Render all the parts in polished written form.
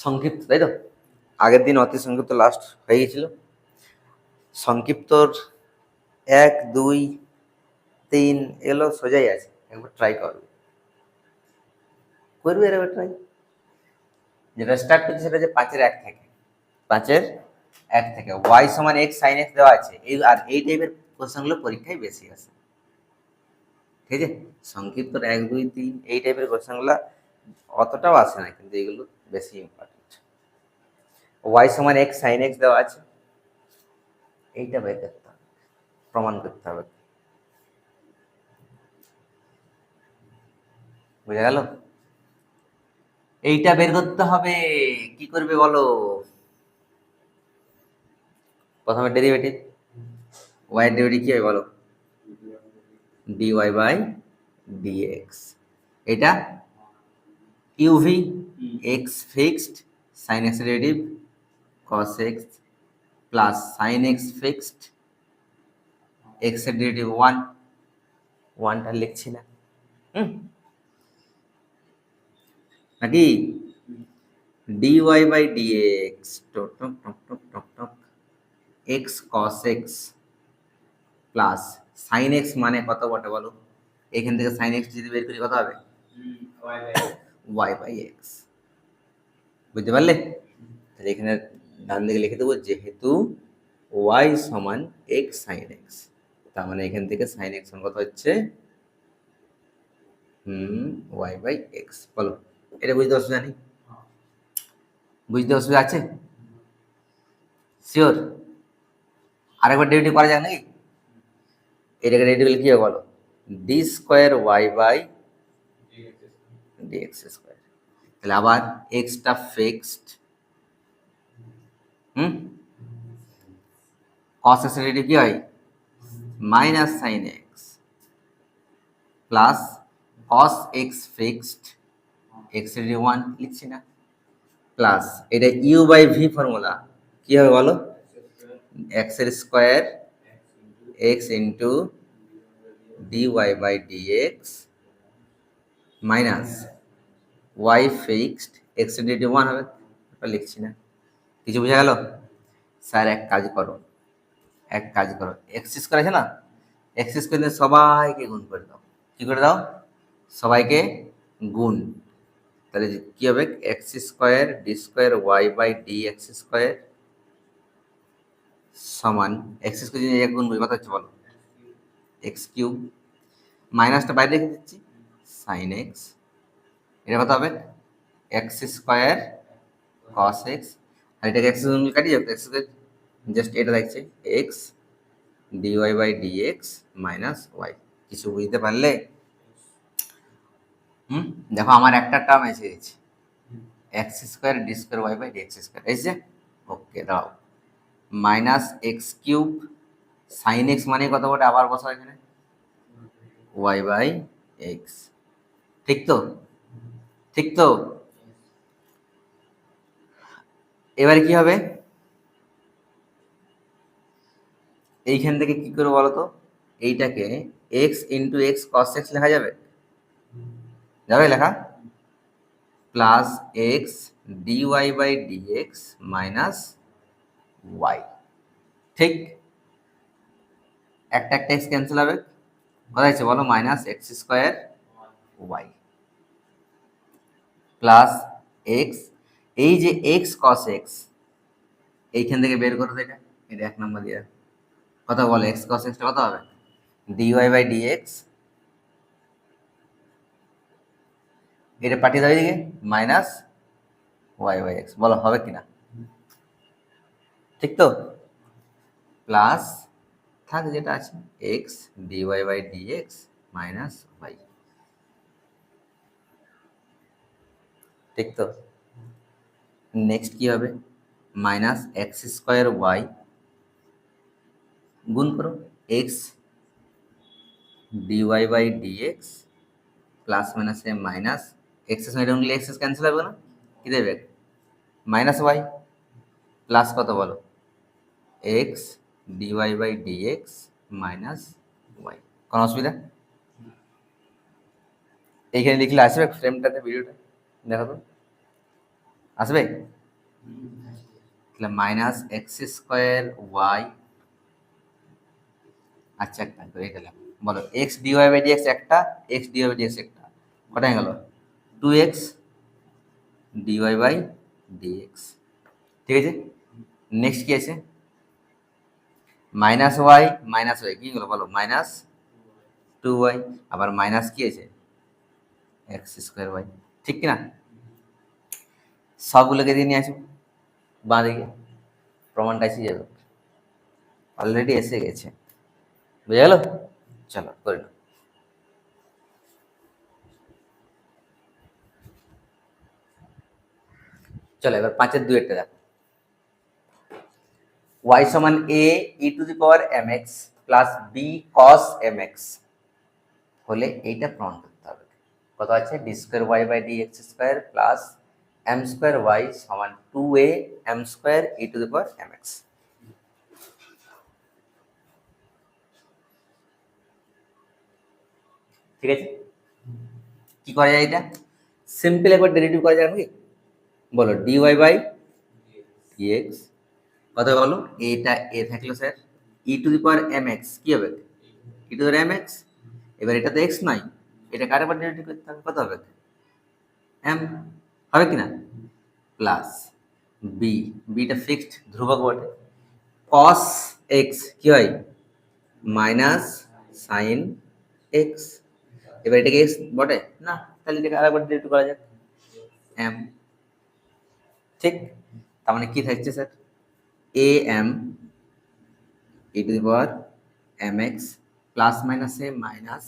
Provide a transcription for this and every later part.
সংক্ষিপ্ত, তাই তো? আগের দিন অতি সংক্ষিপ্ত লাস্ট হয়ে গেছিল। সংক্ষিপ্তর 1, 2, 3 এগুলো সোজাই আছে, একবার ট্রাই করবে এবার ট্রাই। যেটা স্টার্ট করছে সেটা যে 5-1 থেকে, 5-1 থেকে y সমান x sin x দেওয়া আছে, আর এই টাইপের কোশ্চেনগুলো পরীক্ষায় বেশি আসে। ঠিক আছে, সংক্ষিপ্ত 1, 2, 3 এই টাইপের কোশ্চেনগুলো অতটাও আসে না, কিন্তু এগুলো বেশি ইম্পর্টেন্ট। y সমান x sin x দেওয়া আছে, এইটা বের করতে হবে, প্রমাণ করতে হবে। বুঝা গেল? এইটা বের করতে হবে। কি করবে বলো? প্রথমে ডেরিভেটিভ, y এর ডেরিভেটিভ কি হবে বলো? dy by dx। এটা uv, x fixed, sin x derivative cos x plus sin x fixed, x এর ডেরিভেটিভ 1টা লিখছি না, নাকি? dy বাই dx টক টক টক টক টক টক x cos x plus sin x মানে কত বটে বলো? এখান থেকে sin x যদি বের করি কত হবে? y by x। বুঝতে পারলে? তাহলে এখানে ডান দিকে লিখে দেবো, যেহেতু y সমান x sin x, তার মানে এখান থেকে sin x সমান কত হচ্ছে? y by x। বলো, এটা বুঝতে অসুবিধা নেই? বুঝতে অসুবিধা আছে? শিওর? আরেকবার ডেরিভেটিভ করা যায় নাকি? এটাকে ডেরিভেটিভ কি হবে বলো? D square y by dx square. তাহলে আবার এক্সটা ফিক্সড, cos x ডেরিভেটিভ কি হয়? Minus sine x plus cos x fixed, x এর ডেরিভেটিভ 1 লিখছি না, প্লাস এটা ইউ বাই ভি ফর্মুলা কি হবে বলো? এক্স এর square x into dy by dx minus y fixed, x এর ডেরিভেটিভ 1 হবে, এটা লিখছি না। কিছু বোঝা গেল? স্যার এক কাজ করো, এক্স স্কোয়ার আছে না, এক্স স্কোয়ার দিয়ে সবাইকে গুণ করে দাও। কি করে দাও? সবাইকে গুণ। তাহলে কি হবে? X square d square y by d x square সমান এক্স স্কোয়ার যদি এক গুণ করি কত হচ্ছে বলো? এক্স কিউব, মাইনাসটা বাইরে রেখে দিচ্ছি, সাইন এক্স, এটা কত হবে? এক্স স্কোয়ার কস এক্স, আর এটাকে এক্স গুণ কাটিয়ে যাবে, এক্স স্কোয়ার জাস্ট এটা দেখছে x dy by dx minus y. কিছু বুঝতে পারলে? দেখো আমার একটা টার্ম এসে গেছে, x square d square y by dx square এসে। ওকে, দাও minus x cube sine x মানে কত বটে? আবার বসাও এখানে ওয়াই বাই এক্স। ঠিক তো? ঠিক তো? এবারে কি হবে? এইখান থেকে কি করে বলো তো? এইটাকে x into x cos x লেখা যাবে? যাবে লেখা? Plus x dy by d x minus y. ঠিক, একটা একটা এক্স ক্যান্সেল হবে, কত হচ্ছে বলো? Minus x square y plus x, এই যে এক্স কস এক্স এইখান থেকে বের করো, এটা এটা 1 নম্বর দিয়ে কত বলো? এক্স কস এক্সটা কত হবে? ডিওয়াই বাই ডিএক্স, এটা পাঠিয়ে দাও এদিকে, মাইনাস ওয়াই বাই এক্স। বলো হবে কিনা? ঠিক তো? প্লাস থাক যেটা আছে x dy by d x minus y. ঠিক তো? নেক্সট কি হবে? মাইনাস এক্স স্কোয়ার ওয়াই গুণ করো x dy by dx plus minus a minus x সঙ্গে উনলে এক্স ক্যান্সেল হবে না, কি দেবে? মাইনাস ওয়াই প্লাস কত বলো? X dy by d x minus y. কোনো অসুবিধা? এইখানে লিখলে আসবে ফ্রেমটাতে, ভিডিওটা দেখো তো। আসবে? তাহলে মাইনাস এক্স স্কোয়ার ওয়াই, আচ্ছা একটা করে গেলাম, বলো এক্স ডিওয়াই বাই ডিএক্স একটা, এক্স ডিওয়াই বাই ডিএক্স একটা, কটা হয়ে গেল? 2x dy by dx. ঠিক আছে, নেক্সট কি আছে? মাইনাস ওয়াই কি হলো বলো? মাইনাস 2y, আবার মাইনাস কি আছে? X square y. ঠিক কিনা? সবগুলোকে দিয়ে নিয়ে আসো বাঁ দিকে, প্রমাণটা এসে যাবে, অলরেডি এসে গেছে, বুঝে গেল? চলো করে নাও। চলো এবার 5-এর 2-একটা দেখো। y সমান a e to the power mx plus b cos mx হলে এইটা প্রমাণ করতে হবে। কত আছে? D square y by d x square plus m square y সমান 2a m square e to the power mx। ঠিক আছে, কি করা যায় এটা? সিম্পল একবার ডেরিভেটিভ করা যায় নাকি? বলো ডিওয়াই বাই ডিএক্স, কথা বলো, এটা এ থাকলো sir, e to the power m x কি হবে? E to the power m x. এবার এটা তো এক্স নয়, এটা কার আবার ডেরিভেটিভ করতে হবে, কত হবে? এম, হবে কিনা? প্লাস বি, বিটা ফিক্সড ধ্রুবক বটে, কস এক্স কি হয়? Minus sine x. এবার এটাকে এক্স বটে না, তাহলে এটাকে আরেকবার ডেরিভেটিভ করা যাক, এম। ঠিক, তার মানে কি থাকছে sir? A m e to the power mx plus minus a minus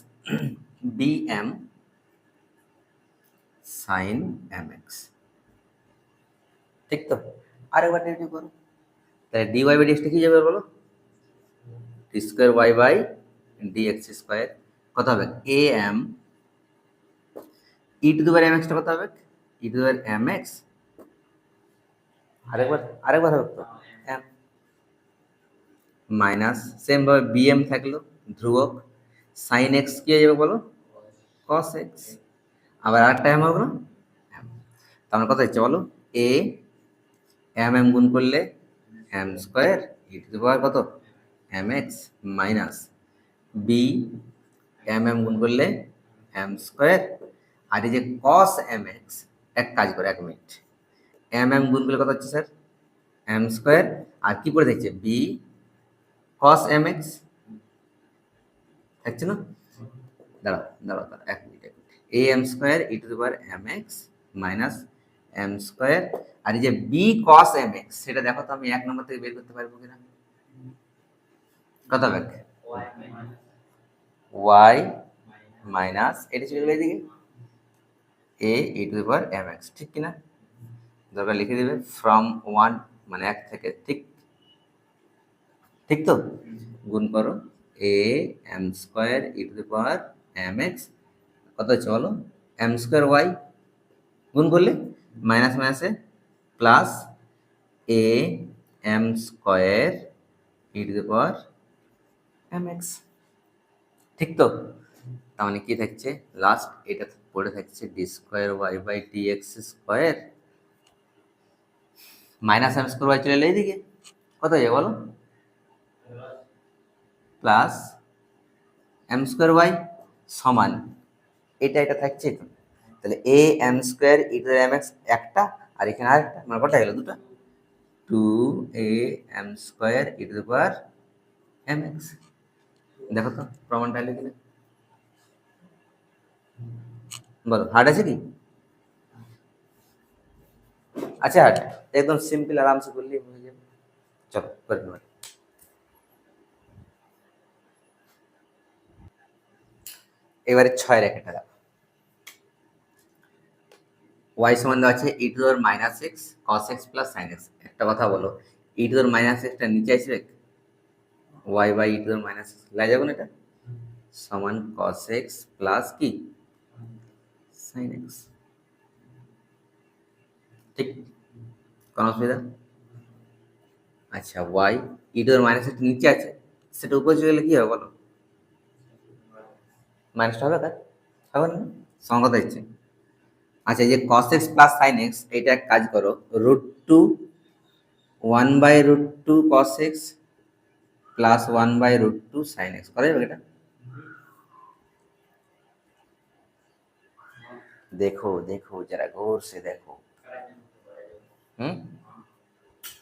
b m sine mx। ঠিক তো? আরেকবার ডেরিভেটিভ করো, তাহলে dy বাই dx কি যাবে বলো? D square y by dx square, কত হবে? A m e to the power mx টা কত হবে? E to the power mx, আরেকবার হবে তো এম, মাইনাস সেম ভাবে বিএম থাকলো ধ্রুবক, সাইন এক্স কি হয়ে যাবে বলো? কস এক্স, আবার আরেকটা এম হবে না? তার মানে কত হচ্ছে বলো? এ এম এম গুণ করলে m square e to the power কত? M x minus b m m গুণ করলে এম স্কোয়ার, আর এই যে কস এম এক্স, এক কাজ করে 1 মিনিট, এম এম গুণ করলে কত হচ্ছে স্যার? এম স্কোয়ার, আর কি পড়ে থাকছে? বি কস এম এক্স থাকছে না? দাঁড়াও দাঁড়াও দাঁড়াও 1 minute, a m square e to the power m x minus m square, আর এই যে বি কস এম এক্স, সেটা দেখো তো আমি 1 নম্বর থেকে বের করতে পারবো কিনা? কত হবে? ওয়াই মাইনাস এটা চলে গেলে এদিকে a e to the power m x, ঠিক কিনা? দরকার লিখে দিবে ফ্রম 1 মানে 1 থেকে, ঠিক? ঠিক তো? গুণ করো a m square e to the power m x, কত হচ্ছে বলো? এম স্কোয়ার ওয়াই গুণ করলে মাইনাস মাইনাসে plus a m square e to the power m x. ঠিক তো? তার মানে কি থাকছে লাস্ট? এটা পড়ে থাকছে d square y by d x square minus m square y চলে এলে এইদিকে, কত হয়ে যাবে বলো? প্লাস এম স্কোয়ার ওয়াই সমান এটা থাকছে তো, তাহলে a m square e to m x একটা, আর এখানে আরেকটা, মানে কটা গেল? দুটো, two a m square e to the power m x. দেখো তো প্রমাণটা লিখে দিলে, বলো হার্ড আছে কি? আচ্ছা হার্ড, একদম সিম্পল আরামসে করলেই হয়ে যাবে। চলো করে নেব। এবারে 6 রেখাটা দেখো, ওয়াই সমান দেওয়া আছে e to the minus x cos x plus sine x. একটা কথা বলো, ই টু দি মাইনাস এক্সটা নিচে আসবে, y by e to the minus x লাগে যাবে না, এটা সমান কস এক্স প্লাস কি সাইন এক্স। ঠিক, কোনো অসুবিধা? আচ্ছা y e to the minus x নিচে আছে, সেটা উপরে চলে গেলে কি হবে বলো? মাইনাসটা হবে, তার হবে না? সমান কথা দিচ্ছে। আচ্ছা, এই যে কস এক্স প্লাস সাইন এক্স, এটা এক কাজ করো, √2 1/√2 কস এক্স প্লাস 1/√2 সাইন এক্স করা যাবে এটা? দেখো দেখো, যারা গৌর সে দেখো। হুম,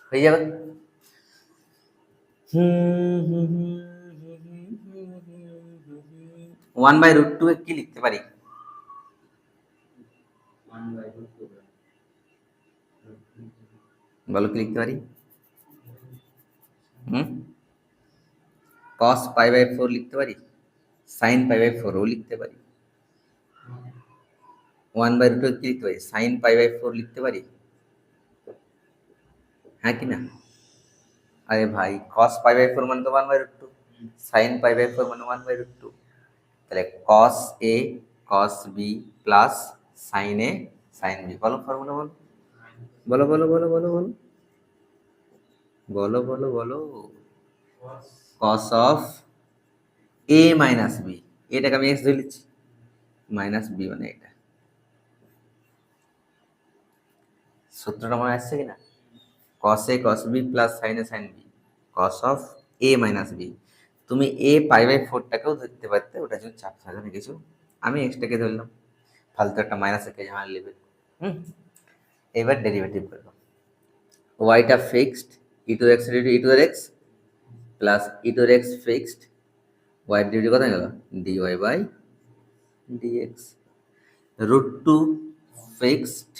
হয়ে যাবে। √1 এ কি লিখতে পারি? বলো কি লিখতে পারি? হুম, cos π/4 লিখতে পারি, sin π/4 ও লিখতে পারি, 1/√2 কি লিখতে পারি, sin π/4 লিখতে পারি, হ্যাঁ কি না? আরে ভাই, cos π/4 মানে তো 1/√2, sin π/4 মানে 1/√2, তাহলে cos a cos b plus sin a sin b। বলো ফর্মুলা বলো, বলো বলো বলো বলো বলো বলো বলো বলো। cos of a minus b, এটাকে আমি এক্স ধরে নিচ্ছি, মাইনাস বি মানে এটা। সূত্রটা মনে আসছে কিনা? cos a cos b plus sin a sin b, cos of a minus b। তুমি a π/4টাকেও ধরতে পারতে, ওটার জন্য চাপ থাকে না কিছু, আমি এক্সটাকে ধরলাম, ফালতু একটা মাইনাস একে ঝামেলা নেবে। হুম, এবার ডেরিভেটিভ করবো, ওয়াইটা fixed, e to x e to x plus e to x fixed, y derivative কত গেল, dy by dx, √2 fixed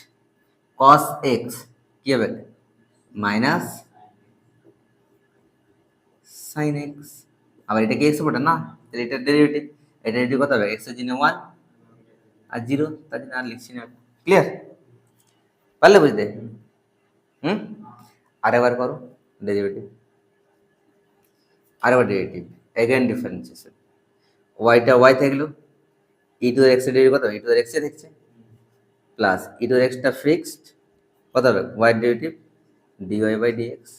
cos x কি হবে, মাইনাস সাইন এক্স, আবার এটা কি এক্স বটে না, তাহলে এটার ডেরিভেটিভ, এটা ডেরিভেটিভ কত হবে, এক্স এর জন্য 1 আর 0, তার জন্য আর লিখছি না। ক্লিয়ার? পারলে বুঝতে? হুম, আরেকবার করো ডেরিভেটিভ, আরেকবার ডেরিভেটিভ, এগেন ডিফারেন্সিয়েশন, ওয়াইটা ওয়াই থাকলো, ই টু এক্স এর ডেরিভেটিভ কত, ই টু এক্স এ দেখছে, প্লাস ই টু এক্সটা ফিক্সড কত হবে, y derivative dy by dx,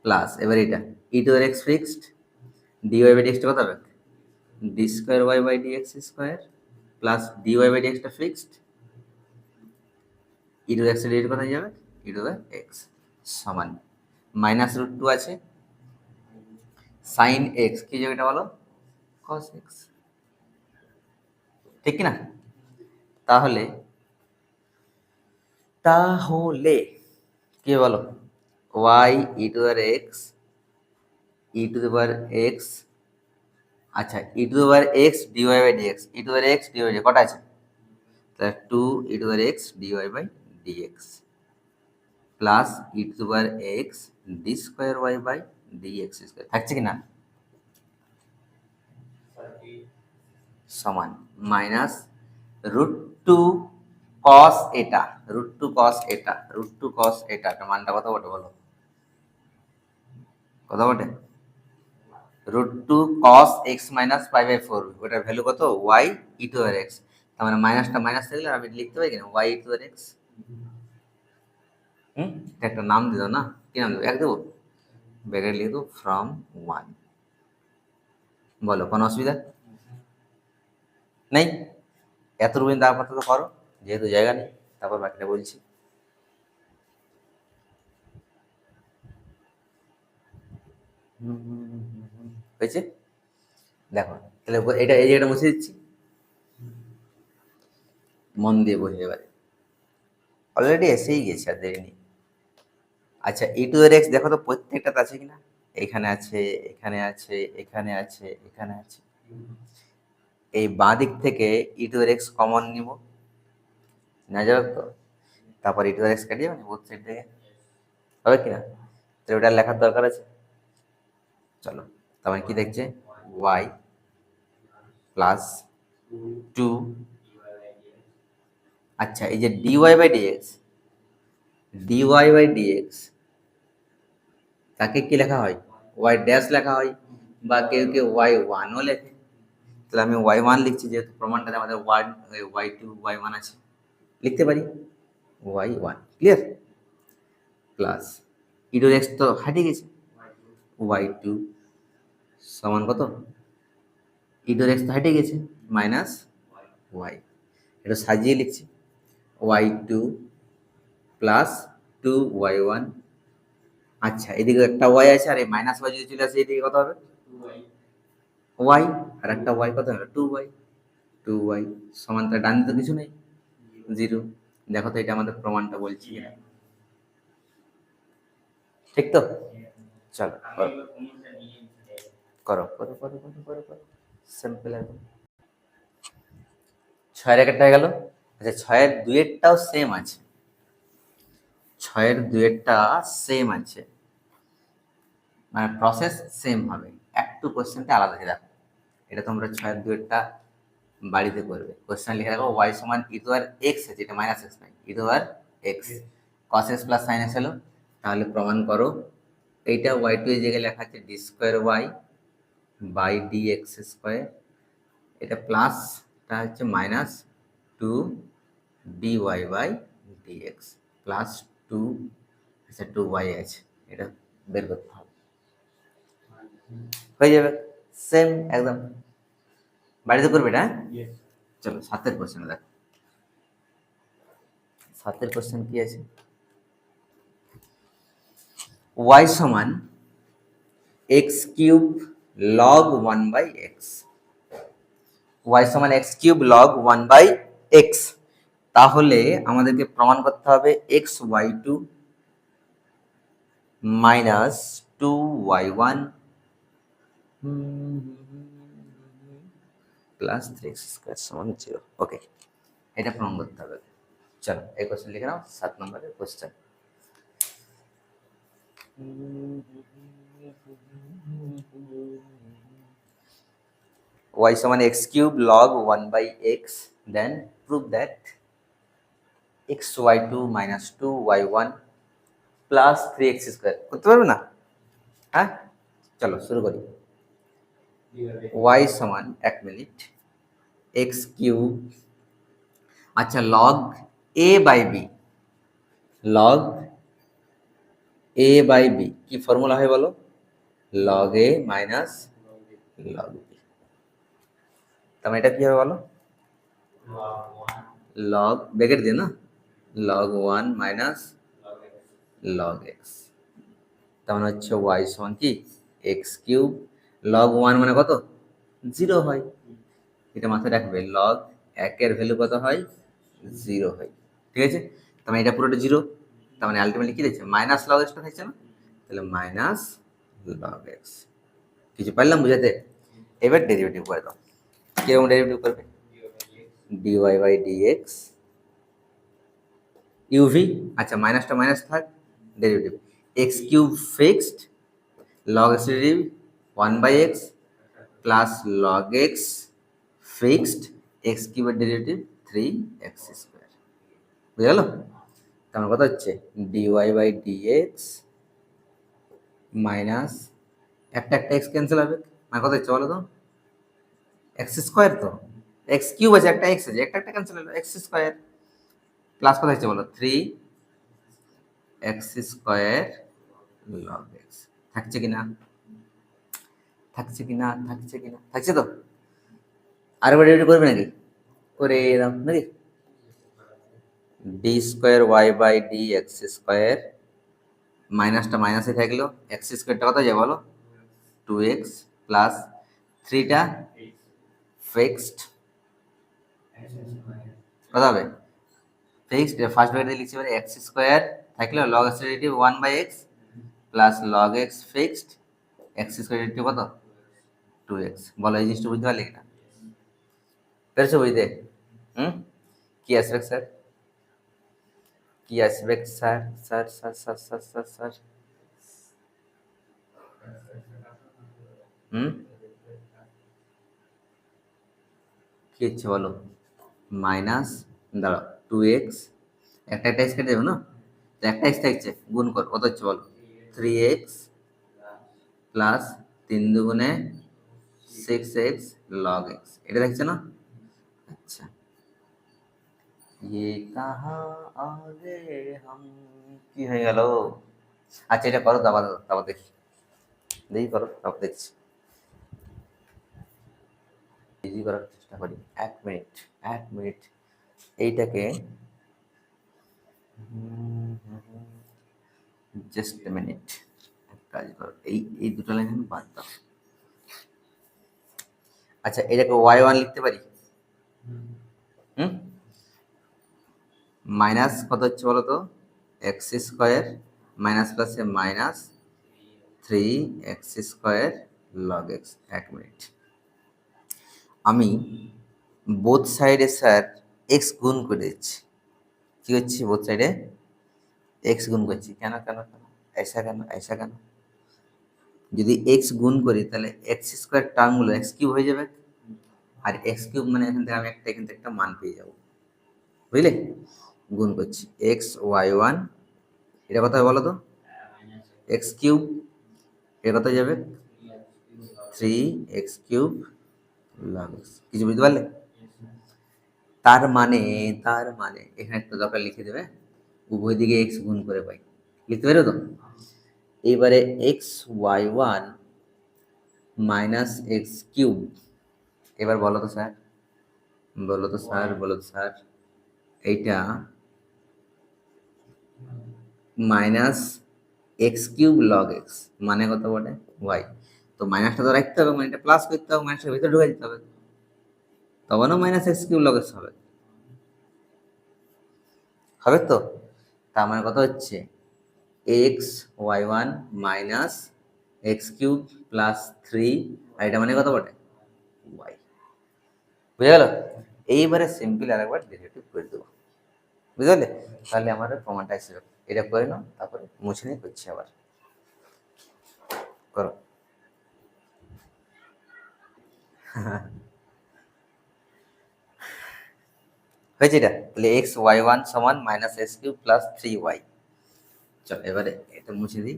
plus এবার এটা e to x fixed, dy by ডিএক্সটা কত হবে, d square y by dx square, plus dy by ডিএক্সটা ফিক্সড, ই টু এক্স এর ডেরিভেটিভ কোথায় যাবে, ই টু এক্স সমান -√2 আছে, সাইন এক্স কি যাবে এটা বলো, কস এক্স, ঠিক কি না? তাহলে তাহলে কি বলো, y e to x, e to the power x, আচ্ছা e to the power x dy by dx, e to the power x dy by কটা আছে, তাহলে 2 e to the power x dy by dx plus e to the power x d square y by dx square, থাকছে কি না, সমান -√2 কস এটা, √2 কস এটা, √2 কস এটা, মানটা কত বটে বলো, কত বটে, √2 cos x মাইনাস π/4, ওটার ভ্যালু কত, y ই টু আর এক্স, তার মানে মাইনাসটা মাইনাস থাকলে আমি লিখতে পারি কিনা, y ই টু আর এক্স। এটা একটা নাম দিল না, কি নাম দেবো, এক দেবো, ব্যাকেট লিখে দেবো ফ্রম 1, বলো কোনো অসুবিধা নেই? এত রুবিন আপাতত করো, যেহেতু জায়গা নেই, তারপর বাকিটা বলছি। হয়েছে? দেখো তাহলে এটা এই জায়গাটা মুছে দিচ্ছি, মন দিয়ে বোঝে এবারে, অলরেডি এসেই গেছে আর দেরি নেই। আচ্ছা ই টু এর এক্স দেখো তো প্রত্যেকটাতে আছে কিনা, এখানে আছে, এখানে আছে, এখানে আছে, এখানে আছে, এই বাঁ দিক থেকে ই টু এর এক্স কমন নিব, না যাবে তো, তারপর ই টু এর এক্স কাটিয়ে যাবে বোথ সাইড থেকে, হবে কিনা, তো ওটা লেখার দরকার আছে, চলো তারপরে কি দেখছে, ওয়াই প্লাস 2, আচ্ছা এই যে d y by d x, d y by d x তাকে কি লেখা হয়, ওয়াই ড্যাশ লেখা হয়, বা কেউ কেউ ওয়াই ওয়ানও লেখে, তাহলে আমি ওয়াই ওয়ান লিখছি, যেহেতু প্রমাণটাতে আমাদের ওয়াই টু ওয়াই ওয়ান আছে, লিখতে পারি Y one. Clear? Plus e to x তো হারিয়ে গেছে, ওয়াই টু সমান কত, ই টু এক্স তো হারিয়ে গেছে, মাইনাস ওয়াই, এটা সাজিয়ে লিখছি, y2 প্লাস 2y1। আচ্ছা, এদিকে একটা ওয়াই আছে, আর এই মাইনাস ওয়াই যদি চলে আসে এদিকে কত হবে? ওয়াই। আর একটা ওয়াই কত হবে? 2y। 2y সমান, তার ডান দিকে তো কিছু নেই, 0। দেখো তো এটা আমাদের প্রমাণটা বলছি কিনা। ঠিক তো? চলো করো করো করো করো করো করো, সিম্পল একদম। 6 এর একটা হয়ে গেল। আচ্ছা, 6 এর 2-এরটাও সেম আছে, 6 এর 2-এরটা সেম আছে, মানে প্রসেস সেম হবে, একটু কোশ্চেনটা আলাদা আছে। দেখো, এটা তোমরা 6 এর 2-এরটা বাড়িতে করবে। কোশ্চেন লিখে রাখো, ওয়াই সমান ই টু আর এক্স আছে, এটা মাইনাস এক্স নাই, ই টু আর x cos x plus sine x হলো। তাহলে প্রমাণ করো, এইটা ওয়াই টু এই জায়গায় লেখা আছে d square y by d x square, এটা প্লাসটা হচ্ছে minus 2 d y by d x plus 2, আচ্ছা 2y আছে, এটা বের করতে হবে, হয়ে যাবে সেম একদম। বাড়িতে করবে এটা, হ্যাঁ? চলো 7-এর কোশ্চেন দেখো, 7-এর কোশ্চেন কি আছে? y সমান x cube log 1/x, y সমান এক্স কিউব লগ 1/x। তাহলে আমাদেরকে প্রমাণ করতে হবে x y two minus 2y1 plus 3x square সমান 0। ওকে, এটা প্রমাণ করতে হবে। চলো এই কোশ্চেন লিখে নাও, 7 নম্বরের কোশ্চেন। y সমান x cube log 1/x, then prove that xy2 minus 2y1 plus 3x square. করতে পারবে না? হ্যাঁ, চলো শুরু করি। y সমান 1 মিনিট x কিউব, আচ্ছা log a by b, log a by b কি ফর্মুলা হয় বলো? log a minus log b। তাহলে এটা কি হবে বলো? log ব্র্যাকেট দিয়ে না, log 1 মাইনাস log x। তার মানে হচ্ছে y সমান কি x কিউব, log 1 মানে কত? 0 হয়, এটা মাথায় রাখবে, log 1 এর ভ্যালু কত হয়? 0 হয়। ঠিক আছে, তার মানে এটা পুরোটা 0, তার মানে আলটিমেটলি কি দিচ্ছে? মাইনাস log x টা থাকছে না, তাহলে মাইনাস log x। কিছু পারলাম বুঝাতে? এবার ডেরিভেটিভ করে দাও। কিরকম ডেরিভেটিভ করবে? dy বাই dx ইউভি, আচ্ছা মাইনাসটা মাইনাস থাক, derivative x cube fixed log x derivative 1/x plus log x fixed x কিউবের ডেরিভেটিভ 3x স্কোয়ার। বুঝে গেল? তার কথা হচ্ছে ডিওয়াই বাই ডিএক্স মাইনাস একটা একটা এক্স ক্যান্সেল হবে, মানে কথা হচ্ছে বলো তো এক্স স্কোয়ার, তো এক্স কিউব আছে, একটা এক্স আছে, একটা একটা ক্যান্সেল হলো, এক্স স্কোয়ার প্লাস কথা হচ্ছে বলো 3x স্কোয়ার লগ এক্স। থাকছে কিনা? থাকছে কিনা? থাকছে কিনা? থাকছে তো? আরেকবার রেডি করবে নাকি? করে দাও নাকি? D square y by d x square, মাইনাসটা মাইনাসে থাকলো, এক্স স্কোয়ারটা কত যাবে বলো? 2x প্লাস 3টা ফিক্সড কত হবে? ফিক্সড ফার্স্ট ব্র্যাকেটে লিখছি মানে এক্স স্কোয়ার থাকলে log x derivative 1/x plus log x fixed x square derivative কত? 2x। বলো এই জিনিসটা বুঝতে পারলে কিনা? পেরেছো বুঝতে? হুম, কি আসবে স্যার? কি আসবে sir? Sir sir sir sir sir sir হুম, কি হচ্ছে বলো? মাইনাস, দাঁড়াও, 2x, একটা একটা এক্স কেটে দেবে না, তো একটা এক্স থাকছে, গুণ কর, কত হচ্ছে বলো? 3x প্লাস 3 দুগুণে 6x log x, এটা দেখছে না? আচ্ছা, ये कहाँ आ गए हम, কি হয়ে গেল? আচ্ছা এটা করো, তারপর তারপর দেখি, দেখি করো, তারপর দেখছি, ইজি করার চেষ্টা করি। 1 মিনিট, 1 মিনিট, এইটাকে জাস্ট মিনিট, কাজ করো, এই দুটো লাইন আমি বাদ দাও। আচ্ছা, এটাকে y1 লিখতে পারি। হুম, মাইনাস কত হচ্ছে বলো তো, এক্স স্কোয়ার মাইনাস প্লাসে minus 3x² log x। 1 minute, আমি বোথ সাইডে স্যার এক্স গুণ করে দিচ্ছি। কি হচ্ছে, বোথ সাইডে এক্স গুণ করছি। কেন কেন কেন, ऐसा কেন, ऐसा কেন? যদি এক্স গুণ করি তাহলে x² টার্মগুলো x³ হয়ে যাবে, আর x³ মানে এখান থেকে একটা মান পেয়ে যাবো, বুঝলে? গুণ করছি xy1, এটা কথা বলো তো, x³ এটা কত যাবে, 3x³ log x। কিছু বুঝতে পারলে? তার মানে এখানে একটা দরকার লিখে দেবে, উভয় দিকে এক্স গুণ করে পাই, লিখতে পারো তো? এবারে xy1 মাইনাস x³ এবার বলো তো স্যার, বলো তো স্যার, এইটা মাইনাস x³ log x মানে কত বলে, y। তো মাইনাসটা তো রাখতে হবে, মানে এটা প্লাস করতে হবে, মাইনাসের ভিতরে ঢুকে দিতে হবে, তখনও মাইনাস x³ log x হবে, হবে তো? তার মানে কত হচ্ছে, xy1 মাইনাস x³ প্লাস 3, আর এটা মানে কত বটে, y। বুঝে গেল? এইবারে সিম্পল আরেকবার ডেরিভেটিভ করে দেবো, বুঝলে? তাহলে আমাদের প্রমাণটা এসে যাবে। এটা করে নাও, তারপরে মুছে নিয়ে করছি আবার, করো। হয়েছে এটা? তাহলে xy1 সমান মাইনাস x³ প্লাস 3y। চল এবারে এটা মুছে দিই,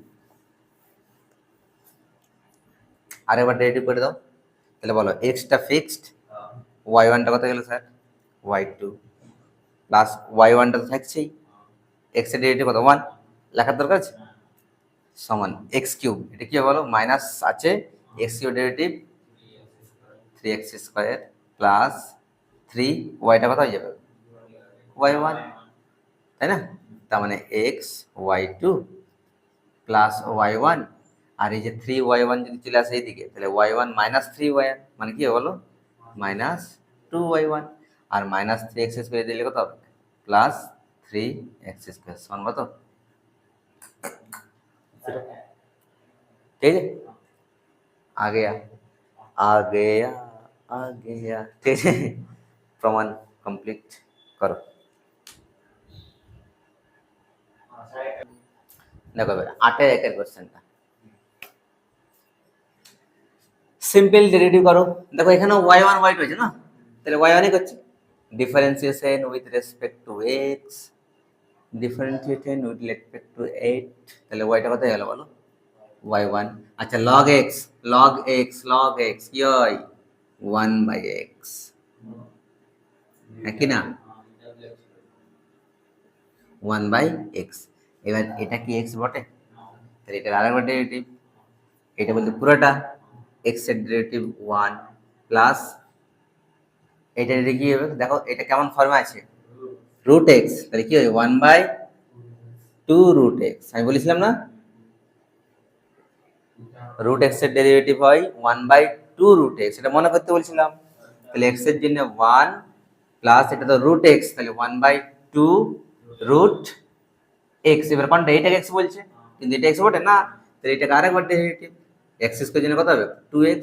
আরেকবার ডেরিভেটিভ করে দাও। তাহলে বলো, এক্সটা ফিক্সড, y1টা কত গেল স্যার, y2 প্লাস y1টা তো থাকছেই, এক্স এর ডেরিভেটিভ কত, 1, লেখার দরকার আছে, সমান x³ এটা কি বলো, মাইনাস আছে, x³ ডেরিভেটিভ 3x² প্লাস 3, ওয়াইটা কত হয়ে যাবে, y1, তাই না? তার মানে xy2 প্লাস y1, আর এই যে 3y1 যদি চলে আসে এইদিকে, তাহলে y1 মাইনাস 3y1 মানে কি বলো, মাইনাস 2y1, আর মাইনাস 3x² দিলে কত হবে, প্লাস 3x² সমান কত, ঠিক আছে? आ गया, आ गया, आ गया, ঠিক আছে? প্রমাণ কমপ্লিট করো। দেখো এবার 8-এর কোশ্চেনটা, সিম্পল ডেরিভেটিভ করো। দেখো এখানেও y1 y2 আছে না, তাহলে y1 করছি, differentiation with respect to x, differentiation with respect to 8, তাহলে ওয়াইটা কত গেল বলো, y1। আচ্ছা log x, log x কি হয়, 1/x, নাকি না, 1/x। এবার এটা কি x বটে, তাহলে এটার আরেকবার ডেরিভেটিভ, এটা বলতে পুরোটা x এর ডেরিভেটিভ 1 প্লাস এটা ডেরিভেটিভ কি হবে, দেখো এটা কেমন ফর্মে আছে, রুট এক্স, তাহলে কি হয় 1/2 রুট এক্স। আমি বলেছিলাম না, রুট এক্স এর ডেরিভেটিভ হয় 1/2 রুট এক্স, এটা মনে করতে বলছিলাম। তাহলে এক্স এর জন্য 1 প্লাস এটা তো রুট এক্স, তাহলে 1/2 রুট এক্স। এবার কোনটা, এটাকে এক্স বলছে, কিন্তু এটা এক্স বটে না, তাহলে এটাকে আরেকবার ডেরিভেটিভ, এক্স স্কোয়ার জন্য কত হবে 2x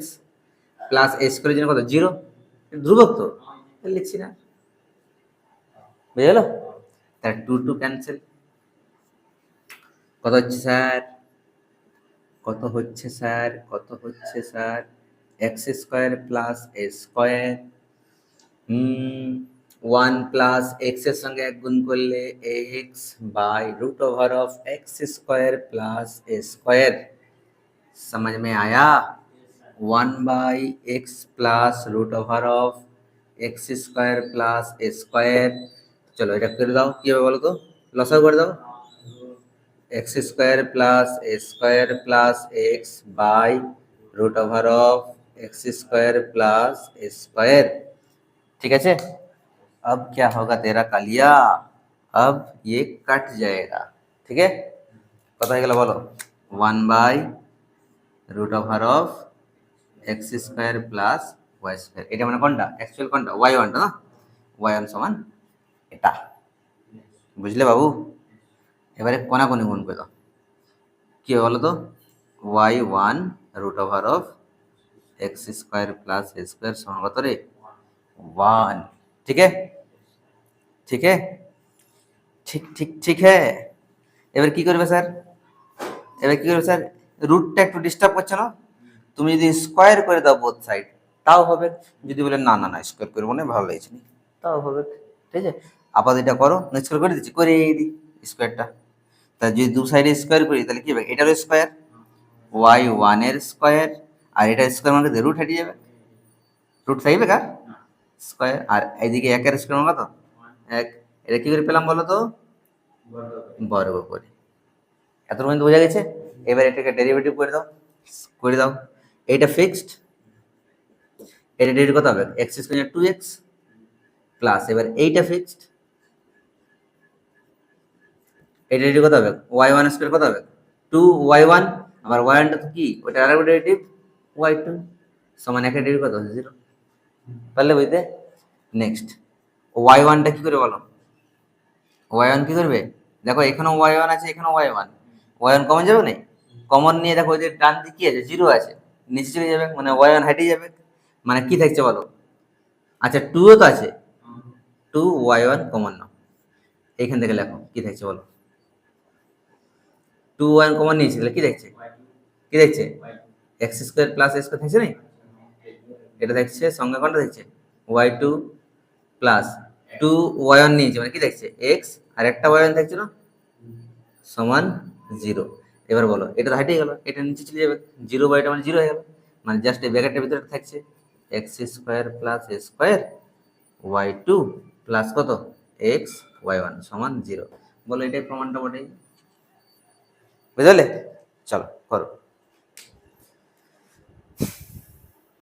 প্লাস এ স্কোয়ারের জন্য কত 0, ধ্রুবক তো, তাহলে লিখছি না, বুঝে গেল? তাহলে 2 ক্যান্সেল, কত হচ্ছে স্যার, কত হচ্ছে sir, x² plus a square, 1 plus x এর সঙ্গে 1 গুণ করলে x by root over of x² plus a square, समझ में आया? 1/x plus root over of x² plus a square. চলো এটা করে দাও, কি হবে বলো তো, লসাগু করে দাও, x² plus a square plus x by root over of x² plus a square, ঠিক আছে? अब क्या होगा तेरा कालिया, अब ये कट जाएगा। ठीक है, কত হয়ে গেল বলো? 1/√অফ x square plus y square. এটা মানে কোনটা অ্যাকচুয়াল, কোনটা ওয়াই ওয়ানটা না, ওয়াই ওয়ান সমান এটা। বুঝলে বাবু? এবারে কোনাকুনি গুণ করে দাও। কি হবে বলো তো? y1√অফ एक्स स्क्वायर प्लस ए स्क्वायर समान कत रे? 1। ठीक है, ठीक है, ঠিক ঠিক ঠিক হ্যাঁ। এবার কি করবে স্যার? এবার কি করবে স্যার? রুটটা একটু ডিস্টার্ব করছে না? তুমি যদি স্কোয়ার করে দাও বোথ সাইড তাও হবে। যদি বলে না না না স্কোয়ার করবো না, ভালো লাগছে না, তাও হবে। ঠিক আছে, আপাতত এটা করো, স্কোয়ার করে দিচ্ছি, করে দিই স্কোয়ারটা। তা যদি দু সাইডে স্কোয়ার করি তাহলে কি হবে? এটারও স্কোয়ার, ওয়াই ওয়ানের স্কোয়ার, আর এটা স্কোয়ার মানে রুট হেঁটে যাবে, রুট থাকবে কার স্কোয়ার, আর এইদিকে একের স্কোয়ার মানে কত? এক। এটা কি করে পেলাম বলো তো? বর্গ করে। এত পর্যন্ত বোঝা গেছে? এবার এটাকে ডেরিভেটিভ করে দাও, করে দাও। এটা ফিক্সড, এটা ডেরিভেটিভ কত হবে? এক্স স্কোয়ার 2x প্লাস, এবার এইটা ফিক্সড, এটা ডেরিভেটিভ কত হবে? ওয়াই ওয়ান স্কোয়ার কত হবে? 2y1, আবার ওয়াই ওয়ানটা তো কি, ওটা আরেকটা ডেরিভেটিভ y2 সমান একটা ডেরিভেটিভ কত? 0। পারলে বুঝতে? নেক্সট ওয়াই ওয়ানটা কি করে বলো? ওয়াই ওয়ান কি করবে? দেখো এখানেও ওয়াই ওয়ান আছে, এখানেও y one, y one common যাবে না? কমন নিয়ে দেখো ওই যে ডান দিকে কি আছে? 0 আছে, নিচে চলে যাবে, মানে ওয়াই ওয়ান হেঁটে যাবে। মানে কি থাকছে বলো? আচ্ছা 2ও তো আছে, 2y1 কমন নাও, এইখান থেকে লেখো কি থাকছে বলো? 2y1 কমন নিয়েছি, তাহলে কি দেখছে? কি দেখছে? এক্স স্কোয়ার প্লাস এ স্কোয়ার থাকছে না? এটা দেখছে, সঙ্গে কোনটা দেখছে? y2 প্লাস 2y1 নিয়েছে, মানে কি দেখছে? এক্স, আর একটা y1 থাকছে না, সমান 0। এবার বলো, এটা তো হাইটে গেল, এটা নিচে চলে যাবে, 0/এটা মানে 0 হয়ে গেল, মানে জাস্ট এই ব্র্যাকেটের ভিতরে থাকছে এক্স স্কোয়ার প্লাস এ স্কোয়ার y2 প্লাস কত? এক্স y1 সমান 0। বলো এটাই প্রমাণটা বটে। বুঝলে? চলো করো।